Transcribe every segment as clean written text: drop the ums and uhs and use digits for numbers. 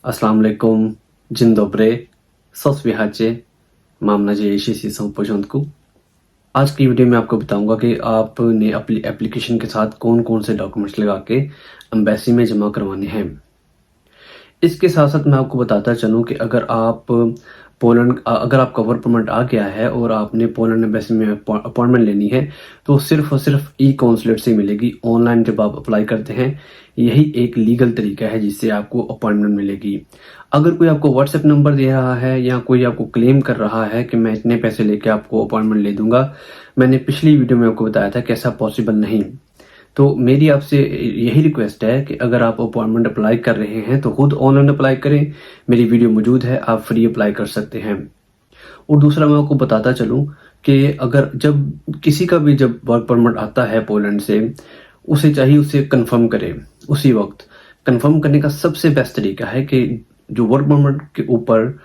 Assalamu alaikum, dzień dobry, co słychać? Mam nadzieję, że wszyscy są w porządku। आज की video में आपको बताऊंगा कि आपने अपनी एप्लीकेशन के साथ कौन कौन से डॉक्यूमेंट्स लगा के एम्बेसी में जमा करवाने हैं। इसके साथ साथ मैं आपको बताता चलूं कि अगर आपका वर्क परमिट आ गया है और आपने पोलैंड एम्बेसी में अपॉइंटमेंट लेनी है तो सिर्फ और सिर्फ ई कॉन्सुलेट से मिलेगी। ऑनलाइन जब आप अप्लाई करते हैं यही एक लीगल तरीका है जिससे आपको अपॉइंटमेंट मिलेगी। अगर कोई आपको व्हाट्सएप नंबर दे रहा है या कोई आपको क्लेम कर रहा है कि मैं इतने पैसे लेके आपको अपॉइंटमेंट ले दूंगा, मैंने पिछली वीडियो में आपको बताया था कि ऐसा पॉसिबल नहीं। तो मेरी आपसे यही रिक्वेस्ट है कि अगर आप अपॉइंटमेंट अप्लाई कर रहे हैं तो खुद ऑनलाइन अप्लाई करें। मेरी वीडियो मौजूद है, आप फ्री अप्लाई कर सकते हैं। और दूसरा मैं आपको बताता चलूं कि अगर जब किसी का भी जब वर्क परमिट आता है पोलैंड से, उसे कंफर्म करें उसी वक्त। कंफर्म करने का सबसे बेस्ट तरीका है कि जो वर्क परमिट के ऊपर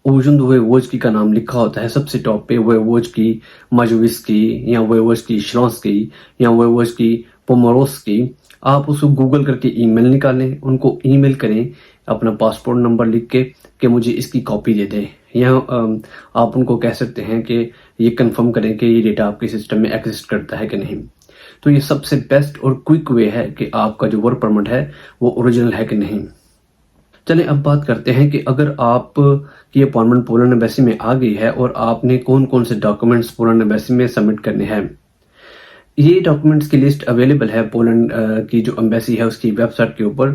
ओजन वोजकी का नाम लिखा होता है सबसे टॉप पे, वोजकी माजुविस्की या वोजकी श्लॉन्स्की या वोजकी पोमोरोस्की, आप उसको गूगल करके ईमेल निकालें, उनको ईमेल करें अपना पासपोर्ट नंबर लिख के कि मुझे इसकी कॉपी दे दें। या आप उनको कह सकते हैं कि ये कंफर्म करें कि ये डेटा आपके सिस्टम में एग्जिस्ट करता है कि नहीं। तो ये सबसे बेस्ट और क्विक वे है कि आपका जो वर्क परमिट है वो ओरिजिनल है कि नहीं। चलें अब बात करते हैं कि अगर आप की अपॉइंटमेंट पोलैंड एम्बेसी में आ गई है और आपने कौन कौन से डॉक्यूमेंट्स पोलैंड एम्बेसी में सबमिट करने हैं। ये डॉक्यूमेंट्स की लिस्ट अवेलेबल है पोलैंड की जो एम्बेसी है उसकी वेबसाइट के ऊपर,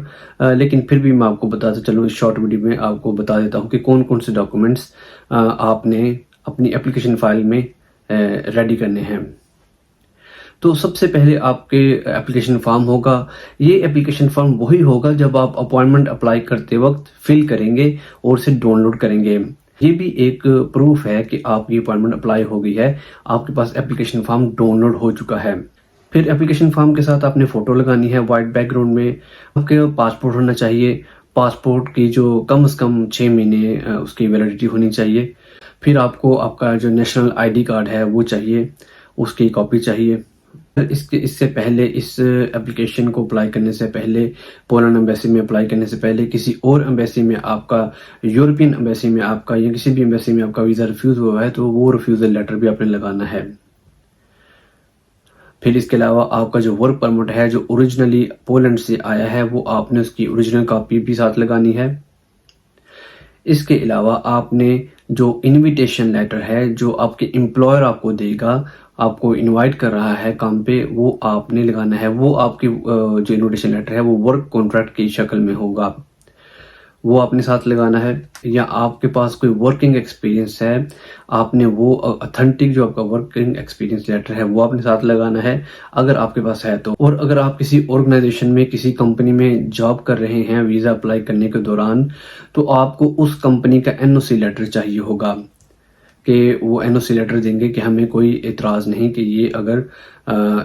लेकिन फिर भी मैं आपको बताता चलूँ, इस शॉर्ट वीडियो में आपको बता देता हूँ कि कौन कौन से डॉक्यूमेंट्स आपने अपनी एप्लीकेशन फाइल में रेडी करने हैं। तो सबसे पहले आपके एप्लीकेशन फॉर्म होगा। ये एप्लीकेशन फॉर्म वही होगा जब आप अपॉइंटमेंट अप्लाई करते वक्त फिल करेंगे और उसे डाउनलोड करेंगे। ये भी एक प्रूफ है कि आपकी अपॉइंटमेंट अप्लाई हो गई है, आपके पास एप्लीकेशन फॉर्म डाउनलोड हो चुका है। फिर एप्लीकेशन फॉर्म के साथ आपने फोटो लगानी है वाइट बैकग्राउंड में। आपके पासपोर्ट होना चाहिए, पासपोर्ट की जो कम से कम 6 महीने उसकी वैलिडिटी होनी चाहिए। फिर आपको आपका जो नेशनल ID कार्ड है वो चाहिए, उसकी कॉपी चाहिए। इससे पहले, इस एप्लीकेशन को अप्लाई करने से पहले, पोलैंड एम्बेसी में अप्लाई करने से पहले किसी और एम्बेसी में आपका, यूरोपियन एम्बेसी में आपका या किसी भी एम्बेसी में आपका वीज़ा रिफ्यूज़ हुआ है तो वो रिफ्यूज़ल लेटर भी आपने लगाना है। फिर इसके अलावा आपका जो वर्क परमिट है जो ओरिजिनली पोलैंड से आया है वो आपने उसकी ओरिजिनल कॉपी भी साथ लगानी है। इसके अलावा आपने जो इनविटेशन लेटर है जो आपके एम्प्लॉयर आपको देगा, आपको इनवाइट कर रहा है काम पे, वो आपने लगाना है। वो आपकी जो इनविटेशन लेटर है वो वर्क कॉन्ट्रैक्ट की शक्ल में होगा, वो आपने साथ लगाना है। या आपके पास कोई वर्किंग एक्सपीरियंस है, आपने वो ऑथेंटिक जो आपका वर्किंग एक्सपीरियंस लेटर है वो आपने साथ लगाना है अगर आपके पास है तो। और अगर आप किसी ऑर्गेनाइजेशन में, किसी कंपनी में जॉब कर रहे हैं वीज़ा अप्लाई करने के दौरान, तो आपको उस कंपनी का NOC लेटर चाहिए होगा कि वो NOC लेटर देंगे कि हमें कोई एतराज़ नहीं कि ये अगर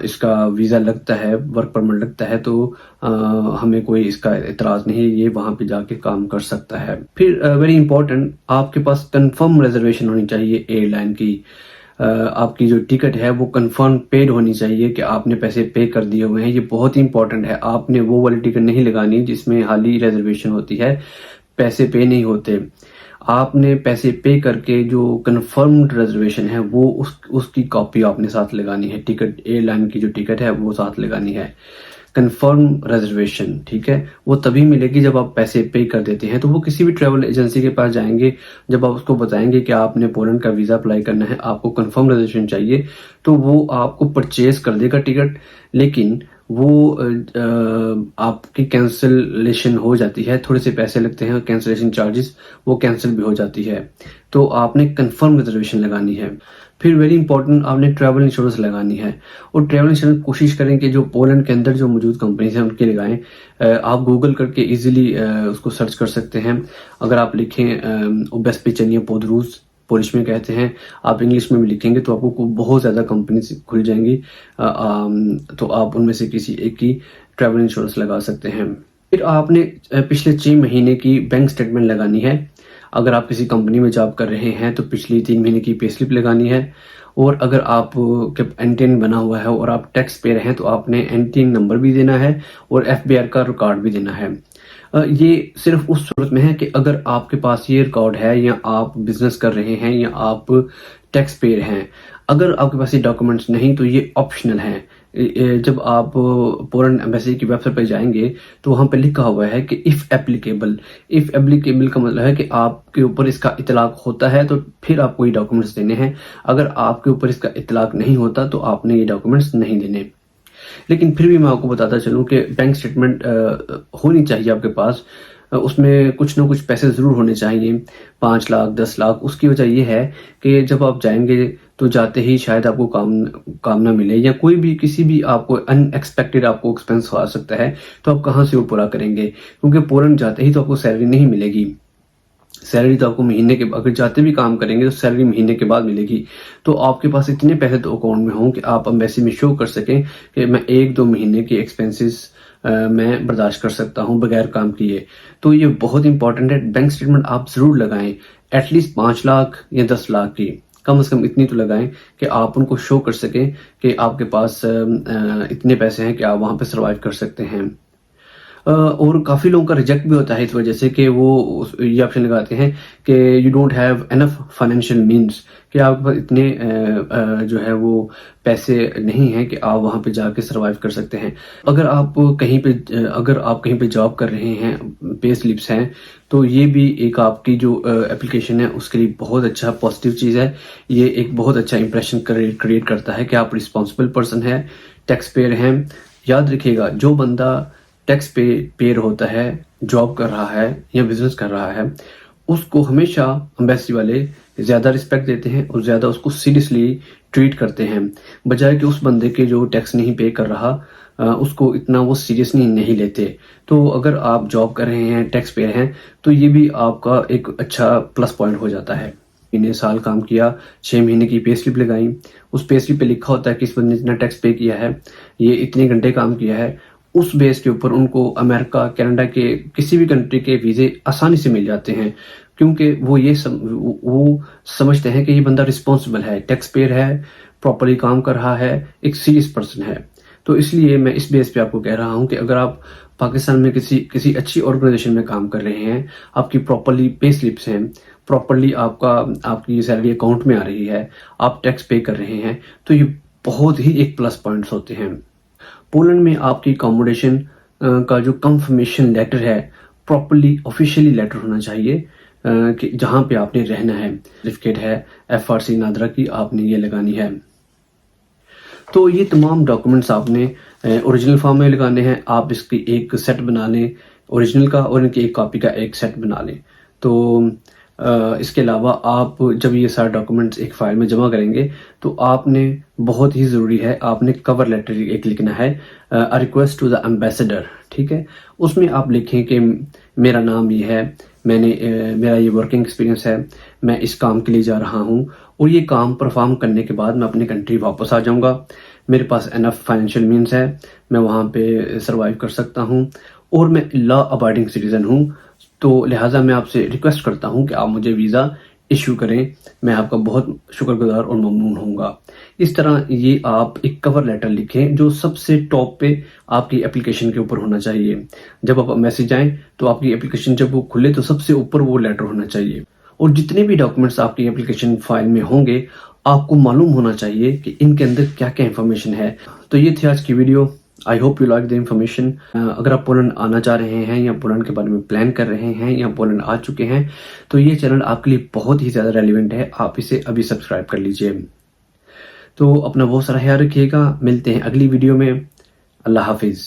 इसका वीज़ा लगता है, वर्क परमिट लगता है तो हमें कोई इसका एतराज़ नहीं, ये वहाँ पे जाके काम कर सकता है। फिर वेरी इंपॉर्टेंट, आपके पास कंफर्म रिजर्वेशन होनी चाहिए एयरलाइन की। आपकी जो टिकट है वो कंफर्म पेड होनी चाहिए कि आपने पैसे पे कर दिए हुए हैं। ये बहुत ही इंपॉर्टेंट है। आपने वो वाली टिकट नहीं लगानी जिसमें हाली रिजर्वेशन होती है, पैसे पे नहीं होते। आपने पैसे पे करके जो कंफर्म्ड रिजर्वेशन है वो उसकी कॉपी आपने साथ लगानी है। टिकट, एयरलाइन की जो टिकट है वो साथ लगानी है। कंफर्म रिजर्वेशन, ठीक है, वो तभी मिलेगी जब आप पैसे पे कर देते हैं। तो वो किसी भी ट्रैवल एजेंसी के पास जाएंगे, जब आप उसको बताएंगे कि आपने पोलैंड का वीज़ा अप्लाई करना है, आपको कंफर्म रिजर्वेशन चाहिए, तो वो आपको परचेज कर देगा टिकट। लेकिन वो आपकी कैंसिलेशन हो जाती है, थोड़े से पैसे लगते हैं कैंसिलेशन चार्जेस, वो कैंसिल भी हो जाती है। तो आपने कंफर्म रिजर्वेशन लगानी है। फिर वेरी इंपॉर्टेंट, आपने ट्रैवल इंश्योरेंस लगानी है। और ट्रैवल इंश्योरेंस कोशिश करें कि जो पोलैंड के अंदर जो मौजूद कंपनीज हैं उनके लगाएं। आप गूगल करके इजीली उसको सर्च कर सकते हैं। अगर आप लिखें उबेस्पिचेनिया पोदरूज, पोलिश में कहते हैं, आप इंग्लिश में भी लिखेंगे तो आपको बहुत ज़्यादा कंपनी खुल जाएंगी। तो आप उनमें से किसी एक की ट्रैवल इंश्योरेंस लगा सकते हैं। फिर आपने पिछले 6 महीने की बैंक स्टेटमेंट लगानी है। अगर आप किसी कंपनी में जॉब कर रहे हैं तो पिछली 3 महीने की पे स्लिप लगानी है। और अगर आप NTN बना हुआ है और आप टैक्स पेयर हैं तो आपने NTN नंबर भी देना है और FBR का रिकॉर्ड भी देना है। ये सिर्फ उस सूरत में है कि अगर आपके पास ये रिकॉर्ड है या आप बिजनेस कर रहे हैं या आप टैक्स पेयर हैं। अगर आपके पास ये डॉक्यूमेंट्स नहीं तो ये ऑप्शनल हैं। जब आप पोलैंड एम्बेसी की वेबसाइट पर जाएंगे तो वहां पे लिखा हुआ है कि इफ एप्लीकेबल का मतलब है कि आपके ऊपर इसका इतलाक होता है तो फिर आपको ये डॉक्यूमेंट्स देने हैं। अगर आपके ऊपर इसका इतलाक नहीं होता तो आपने ये डॉक्यूमेंट्स नहीं देने। लेकिन फिर भी मैं आपको बताता चलूं कि बैंक स्टेटमेंट होनी चाहिए आपके पास। उसमें कुछ ना कुछ पैसे ज़रूर होने चाहिए, 5 लाख 10 लाख। उसकी वजह ये है कि जब आप जाएंगे तो जाते ही शायद आपको काम ना मिले या कोई भी किसी भी आपको अनएक्सपेक्टेड आपको एक्सपेंस आ सकता है, तो आप कहाँ से वो पूरा करेंगे? क्योंकि पोलैंड जाते ही तो आपको सैलरी नहीं मिलेगी। सैलरी तो आपको महीने के, अगर जाते भी काम करेंगे तो सैलरी महीने के बाद मिलेगी। तो आपके पास इतने पैसे तो अकाउंट में हों कि आप एम्बेसी में शो कर सकें कि मैं 1-2 महीने के एक्सपेंसेस मैं बर्दाश्त कर सकता हूं बगैर काम किए। तो ये बहुत इंपॉर्टेंट है। बैंक स्टेटमेंट आप जरूर लगाएं, एटलीस्ट 5 लाख या 10 लाख की, कम से कम इतनी तो लगाएं कि आप उनको शो कर सकें कि आपके पास इतने पैसे हैं कि आप वहां पे सर्वाइव कर सकते हैं। और काफ़ी लोगों का रिजेक्ट भी होता है इस वजह से कि वो ये ऑप्शन लगाते हैं कि you don't have enough financial means, कि आपके पास इतने जो है वो पैसे नहीं हैं कि आप वहाँ पे जाके सर्वाइव कर सकते हैं। अगर आप कहीं पे जॉब कर रहे हैं, पे स्लिप्स हैं, तो ये भी एक आपकी जो एप्लीकेशन है उसके लिए बहुत अच्छा पॉजिटिव चीज़ है। ये एक बहुत अच्छा इंप्रेशन क्रिएट करता है कि आप रिस्पॉन्सिबल पर्सन है, टैक्स पेयर हैं। याद रखिएगा, जो बंदा टैक्स पेयर होता है, जॉब कर रहा है या बिजनेस कर रहा है, उसको हमेशा एम्बेसी वाले ज़्यादा रिस्पेक्ट देते हैं और ज़्यादा उसको सीरियसली ट्रीट करते हैं, बजाय कि उस बंदे के जो टैक्स नहीं पे कर रहा उसको इतना वो सीरियसली नहीं लेते। तो अगर आप जॉब कर रहे हैं, टैक्स पेयर हैं, तो ये भी आपका एक अच्छा प्लस पॉइंट हो जाता है। इन्हें साल काम किया, 6 महीने की पे स्लिप लगाई, उस पे स्लिप पे लिखा होता है कि इस बंदे ने इतना टैक्स पे किया है, ये इतने घंटे काम किया है। उस बेस के ऊपर उनको अमेरिका, कनाडा के किसी भी कंट्री के वीज़े आसानी से मिल जाते हैं, क्योंकि वो समझते हैं कि ये बंदा रिस्पॉन्सिबल है, टैक्स पेयर है, प्रॉपरली काम कर रहा है, एक सीरियस पर्सन है। तो इसलिए मैं इस बेस पे आपको कह रहा हूँ कि अगर आप पाकिस्तान में किसी अच्छी ऑर्गेनाइजेशन में काम कर रहे हैं, आपकी प्रॉपरली पे स्लिप्स हैं, प्रॉपरली आपकी सैलरी अकाउंट में आ रही है, आप टैक्स पे कर रहे हैं, तो ये बहुत ही एक प्लस पॉइंट्स होते हैं। पोलैंड में आपकी अकोमोडेशन का जो कंफर्मेशन लेटर है, प्रॉपरली ऑफिशियली लेटर होना चाहिए कि जहां पे आपने रहना है। सर्टिफिकेट है FRC नादरा की, आपने ये लगानी है। तो ये तमाम डॉक्यूमेंट्स आपने ओरिजिनल फॉर्म में लगाने हैं। आप इसकी एक सेट बना लें ओरिजिनल का, और इनकी एक कॉपी का एक सेट बना लें। तो इसके अलावा आप जब ये सारे डॉक्यूमेंट्स एक फाइल में जमा करेंगे तो आपने, बहुत ही ज़रूरी है, आपने कवर लेटर एक लिखना है, a request to the ambassador, ठीक है। उसमें आप लिखें कि मेरा नाम ये है, मेरा ये वर्किंग एक्सपीरियंस है, मैं इस काम के लिए जा रहा हूँ और ये काम परफॉर्म करने के बाद मैं अपनी कंट्री वापस आ जाऊँगा, मेरे पास एनफ फाइनेंशियल मीन्स है, मैं वहाँ पे सर्वाइव कर सकता हूँ और मैं लॉ अबाइडिंग सिटीजन हूँ। तो लिहाजा मैं आपसे रिक्वेस्ट करता हूं कि आप मुझे वीज़ा इशू करें, मैं आपका बहुत शुक्रगुजार और ममनून होऊंगा। इस तरह ये आप एक कवर लेटर लिखें जो सबसे टॉप पे आपकी एप्लीकेशन के ऊपर होना चाहिए। जब आप मैसेज आए तो आपकी एप्लीकेशन जब वो खुले तो सबसे ऊपर वो लेटर होना चाहिए। और जितने भी डॉक्यूमेंट्स आपकी एप्लीकेशन फाइल में होंगे, आपको मालूम होना चाहिए कि इनके अंदर क्या क्या इंफॉर्मेशन है। तो ये थी आज की video. I hope you like the information. अगर आप पोलैंड आना चाह रहे हैं या पोलैंड के बारे में प्लान कर रहे हैं या पोलैंड आ चुके हैं, तो ये चैनल आपके लिए बहुत ही ज़्यादा रेलिवेंट है। आप इसे अभी सब्सक्राइब कर लीजिए। तो अपना बहुत सारा ख्याल रखिएगा। मिलते हैं अगली वीडियो में। अल्लाह हाफिज़।